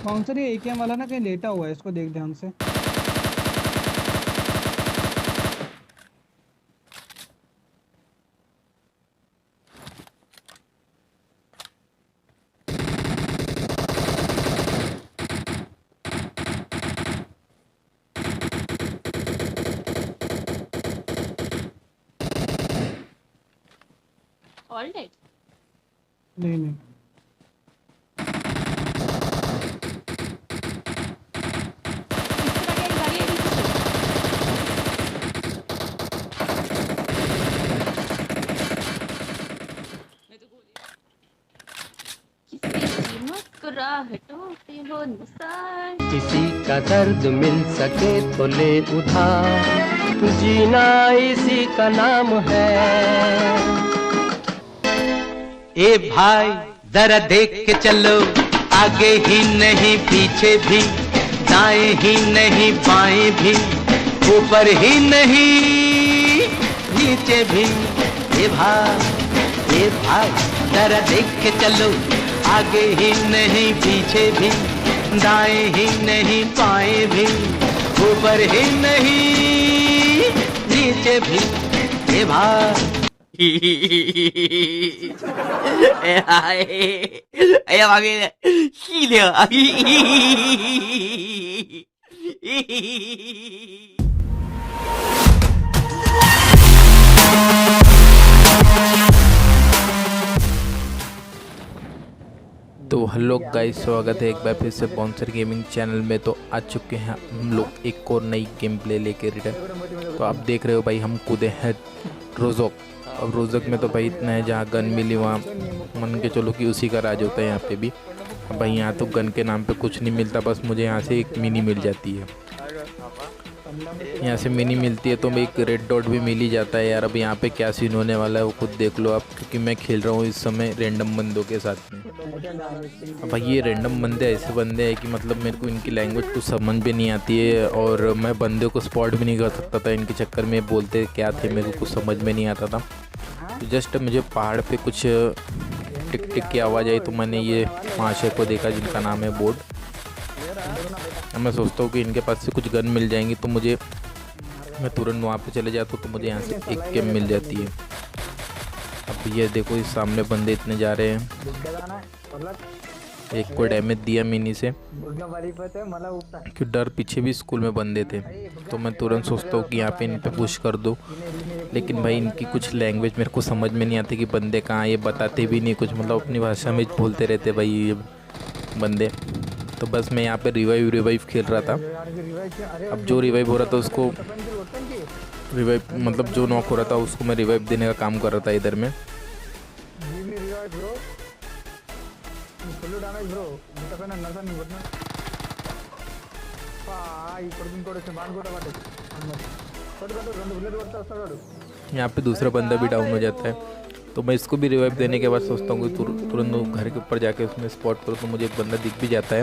Bouncer ये AKM वाला ना कहीं लेटा हुआ है, इसको देख ध्यान से। All dead. नहीं नहीं। इसके आगे एक गाड़ी आई मैं तो गोली किसी की मुस्कुराहटों पे हो निशान। किसी का दर्द मिल सके तो ले उधार, जीना इसी का नाम है। ए भाई जरा देख के चलो, आगे ही नहीं पीछे भी, दाएं ही नहीं बाएं भी, ऊपर ही नहीं नीचे भी। ए भाई जरा देख के चलो, आगे ही नहीं पीछे भी, दाएं ही नहीं बाएं भी, ऊपर ही नहीं नीचे भी। ए भाई哎呀妈逼的，细的啊！तो हेलो गाइस, स्वागत है एक बार फिर से बाउंसर गेमिंग चैनल में। तो आ चुके हैं हम लोग एक और नई गेम प्ले लेके रिटर्न। तो आप देख रहे हो भाई, हम कूदे हैं रोज़ोक। अब रोज़ोक में तो भाई इतना है, जहाँ गन मिली वहाँ मान के चलो कि उसी का राज होता है। यहाँ पे भी अब भाई यहाँ तो गन के नाम पे कुछ नहीं मिलता, बस मुझे यहाँ से एक मिनी मिल जाती है। यहाँ से मिनी मिलती है तो एक रेड डॉट भी मिल ही जाता है यार। अब यहाँ पे क्या सीन होने वाला है वो खुद देख लो आप, क्योंकि मैं खेल रहा हूँ इस समय रैंडम बंदों के साथ में। अब भाई ये रैंडम बंदे ऐसे बंदे हैं कि मतलब मेरे को इनकी लैंग्वेज कुछ समझ भी नहीं आती है, और मैं बंदे को स्पॉट भी नहीं कर सकता था। इनके चक्कर में बोलते क्या थे मेरे को कुछ समझ में नहीं आता था। तो जस्ट मुझे पहाड़ पे कुछ टिक टिक की आवाज़ आई तो मैंने ये महाशय को देखा जिनका नाम है बोर्ड। मैं सोचता हूँ कि इनके पास से कुछ गन मिल जाएंगी तो मैं तुरंत वहाँ पे चले जाता हूँ, तो मुझे यहाँ से एक गेम मिल जाती है। अब ये देखो, इस सामने बंदे इतने जा रहे हैं। एक को डैमेज दिया मिनी से, क्योंकि डर पीछे भी स्कूल में बंदे थे, तो मैं तुरंत सोचता हूँ कि यहाँ पे इन पे पुश कर दो। लेकिन भाई इनकी कुछ लैंग्वेज मेरे को समझ में नहीं आती कि बंदे कहाँ, ये बताते भी नहीं कुछ, मतलब अपनी भाषा में बोलते रहते भाई ये बंदे। तो बस मैं यहाँ पे रिवाइव खेल रहा था। अब जो रिवाइव हो रहा था उसको मतलब जो नॉक हो रहा था उसको मैं रिवाइव देने का काम कर रहा था इधर में। यहाँ पे दूसरा बंदा भी डाउन हो जाता है, तो मैं इसको भी रिवाइव देने के बाद सोचता हूँ कि तुरंत घर के ऊपर जाके उसमें स्पॉट करो, तो मुझे एक बंदा दिख भी जाता है।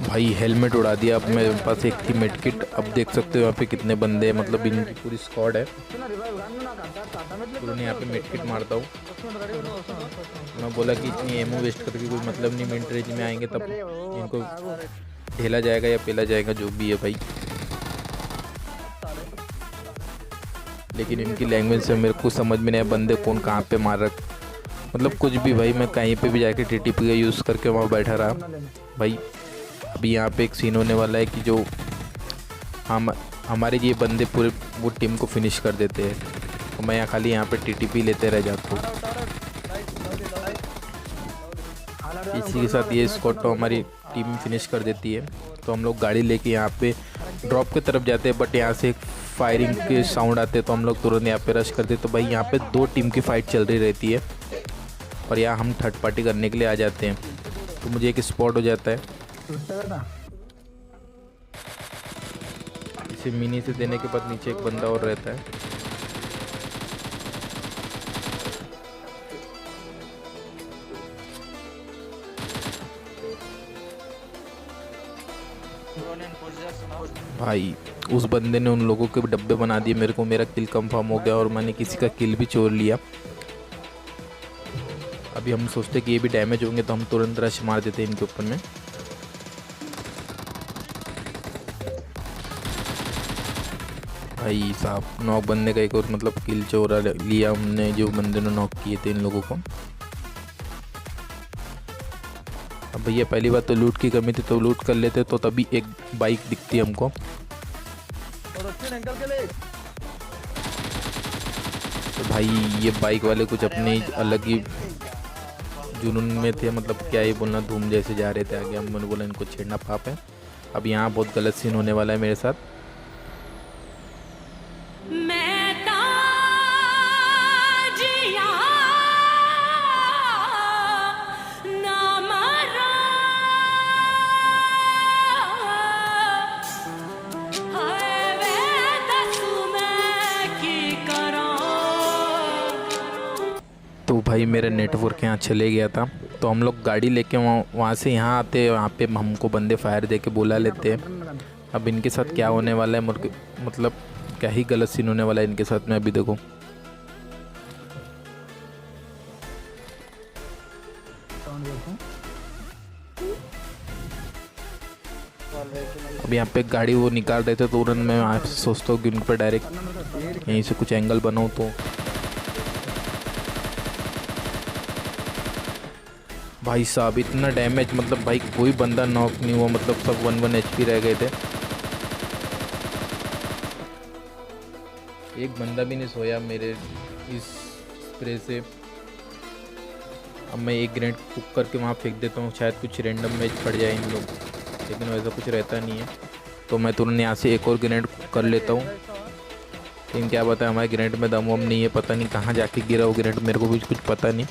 भाई हेलमेट उड़ा दिया। अब मेरे पास एक थी मेड किट। अब देख सकते हो यहाँ पे कितने बंदे हैं, मतलब इनकी पूरी स्क्वाड है। तुरंत यहाँ पे मेड किट मारता हूँ। मैं बोला कि इतनी एमओ वेस्ट करके कोई मतलब नहीं, मिड रेंज में आएंगे तब इनको ढेला जाएगा या पेला जाएगा, जो भी है भाई। लेकिन इनकी लैंग्वेज से मेरे को समझ में नहीं आया बंदे कौन कहाँ पे मार रहा, मतलब कुछ भी भाई। मैं कहीं पे भी जाके टीटीपी का यूज़ करके वहाँ बैठा रहा भाई। अभी यहाँ पे एक सीन होने वाला है कि जो हमारे ये बंदे पूरे वो टीम को फिनिश कर देते हैं, तो मैं यहाँ खाली यहाँ पे टीटीपी लेते रह जाता हूँ। इसी के साथ ये स्क्वाड तो हमारी टीम फिनिश कर देती है। तो हम लोग गाड़ी लेके यहाँ पे ड्रॉप की तरफ जाते हैं, बट यहाँ से फायरिंग के साउंड आते हैं तो हम लोग तुरंत यहाँ पे रश करते हैं। तो भाई यहाँ पे दो टीम की फाइट चल रही रहती है, और यहाँ हम थर्ड पार्टी करने के लिए आ जाते हैं। तो मुझे एक स्पॉट हो जाता है। इसे मिनी से देने के बाद नीचे एक बंदा और रहता है। भाई उस बंदे ने उन लोगों के डब्बे बना दिए। मेरे को मेरा किल कंफर्म हो गया और मैंने किसी का किल भी चोर लिया। अभी हम सोचते कि ये भी डैमेज होंगे तो हम तुरंत रश मार देते हैं इनके ऊपर में। भाई साहब नॉक बनने का एक और मतलब किल चोरा लिया हमने, जो बंदे ने नॉक किए थे इन लोगों को। अब भैया पहली बात तो लूट की कमी थी, तो लूट कर लेते तो तभी एक बाइक दिखती हमको। तो भाई ये बाइक वाले कुछ अपने अलग ही जुनून में थे, मतलब क्या ही बोलना, धूम जैसे जा रहे थे आगे। हम मैंने बोला इनको छेड़ना पाप है। अब यहाँ बहुत गलत सीन होने वाला है मेरे साथ। तो भाई मेरा नेटवर्क यहाँ चले गया था, तो हम लोग गाड़ी लेके वहाँ से यहाँ आते, वहाँ पे हमको बंदे फायर दे के बुला लेते हैं। अब इनके साथ क्या होने वाला है, मतलब क्या ही गलत सीन होने वाला है इनके साथ में। अभी देखो अब यहाँ पे गाड़ी वो निकाल रहे थे, तुरंत मैं वहाँ से सोचता हूँ कि उन पर डायरेक्ट यहीं से कुछ एंगल बनाऊँ। तो भाई साहब इतना डैमेज, मतलब भाई कोई बंदा नॉक नहीं हुआ, मतलब सब 1-1 HP रह गए थे। एक बंदा भी नहीं सोया मेरे इस स्प्रे से। अब मैं एक ग्रेनेड कुक करके वहाँ फेंक देता हूँ, शायद कुछ रैंडम मैच पड़ जाए इन लोग, लेकिन वैसा कुछ रहता नहीं है। तो मैं तुरंत यहाँ से एक और ग्रेनेड कुक कर लेता हूँ। लेकिन क्या पता है हमारे ग्रेनेड में दम वम नहीं है, पता नहीं कहाँ जाके गिरा वो ग्रेनेड, मेरे को भी कुछ पता नहीं।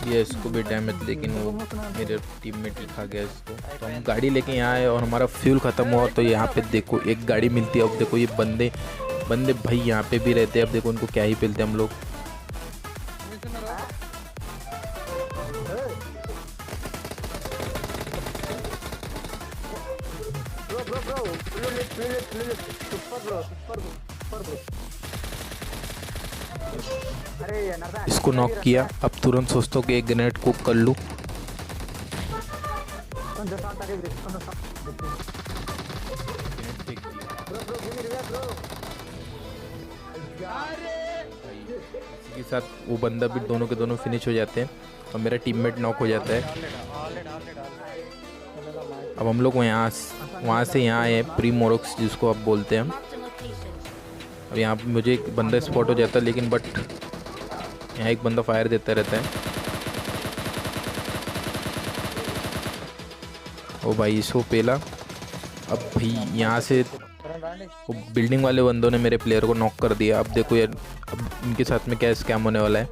ये इसको भी डैमेज, लेकिन वो मेरे टीममेट ही खा गया इसको। तो हम गाड़ी लेके यहाँ आए और हमारा फ्यूल ख़त्म हुआ, तो यहाँ पे देखो एक गाड़ी मिलती है। अब देखो ये बंदे भाई यहाँ पे भी रहते हैं। अब देखो उनको क्या ही पेलते हम लोग। इसको नॉक किया। अब तुरंत सोचता हूँ कि एक ग्रेनेड कुक कर लूँ। इसी के साथ वो बंदा भी दोनों के दोनों फिनिश हो जाते हैं और मेरा टीममेट नॉक हो जाता है। अब हम लोग वहाँ से यहाँ आए प्री मोरोक्स जिसको आप बोलते हैं। अब यहाँ पे मुझे एक बंदा स्पॉट हो जाता है, लेकिन बट यहाँ एक बंदा फायर देता रहता है। ओ भाई इसको पेला। अब भाई यहाँ से वो बिल्डिंग वाले बंदों ने मेरे प्लेयर को नॉक कर दिया। अब देखो यार अब इनके साथ में क्या स्कैम होने वाला है।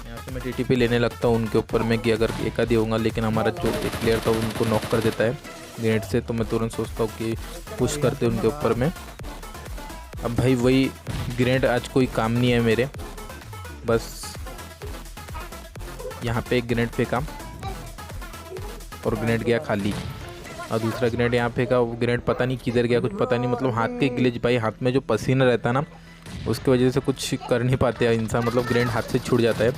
यहाँ से मैं टीटीपी लेने लगता हूँ उनके ऊपर में कि अगर एक आधी होगा, लेकिन हमारा जो एक प्लेयर था उनको नॉक कर देता है ग्रेनेड से। तो मैं तुरंत सोचता हूँ कि पुश करते उनके ऊपर में। अब भाई वही ग्रेनेड आज कोई काम नहीं है मेरे, बस यहाँ पे एक ग्रेनेड फेंका और ग्रेनेड गया खाली, और दूसरा ग्रेनेड यहाँ फेंका, वो ग्रेनेड पता नहीं किधर गया, कुछ पता नहीं। मतलब हाथ के ग्लिच भाई, हाथ में जो पसीना रहता है ना उसकी वजह से कुछ कर नहीं पाते इंसान, मतलब ग्रेनेड हाथ से छूट जाता है।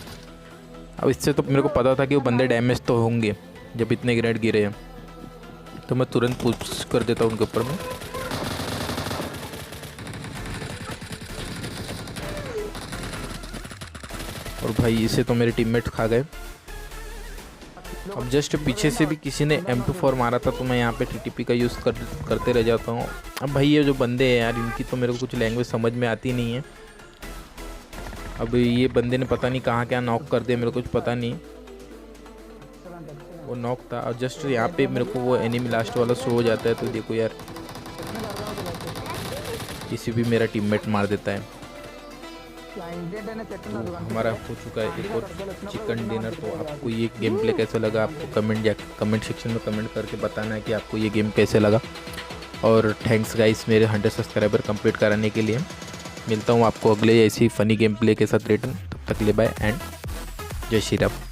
अब इससे तो मेरे को पता था कि वो बंदे डैमेज तो होंगे जब इतने ग्रेनेड गिरे हैं, तो मैं तुरंत पुश कर देता हूँ उनके ऊपर में। और भाई इसे तो मेरे टीममेट खा गए। अब जस्ट पीछे से भी किसी ने M24 मारा था, तो मैं यहाँ पे टीटीपी का यूज़ करते रह जाता हूँ। अब भाई ये जो बंदे हैं यार, इनकी तो मेरे को कुछ लैंग्वेज समझ में आती नहीं है। अब ये बंदे ने पता नहीं कहाँ क्या नॉक कर दिया, मेरे को कुछ पता नहीं, वो नॉक था। और जस्ट यहाँ पे मेरे को वो एनिमी लास्ट वाला शो हो जाता है। तो देखो यार इसी भी मेरा टीममेट मार देता है। तो हमारा हो चुका है एक और चिकन डिनर। तो आपको ये गेम प्ले कैसा लगा, आपको कमेंट सेक्शन में कमेंट करके बताना है कि आपको ये गेम कैसे लगा। और थैंक्स गाइस मेरे 100 सब्सक्राइबर कंप्लीट कराने के लिए। मिलता हूँ आपको अगले ऐसी फ़नी गेम प्ले के साथ रिटर्न। तब तक ले बाय एंड जय श्री राम।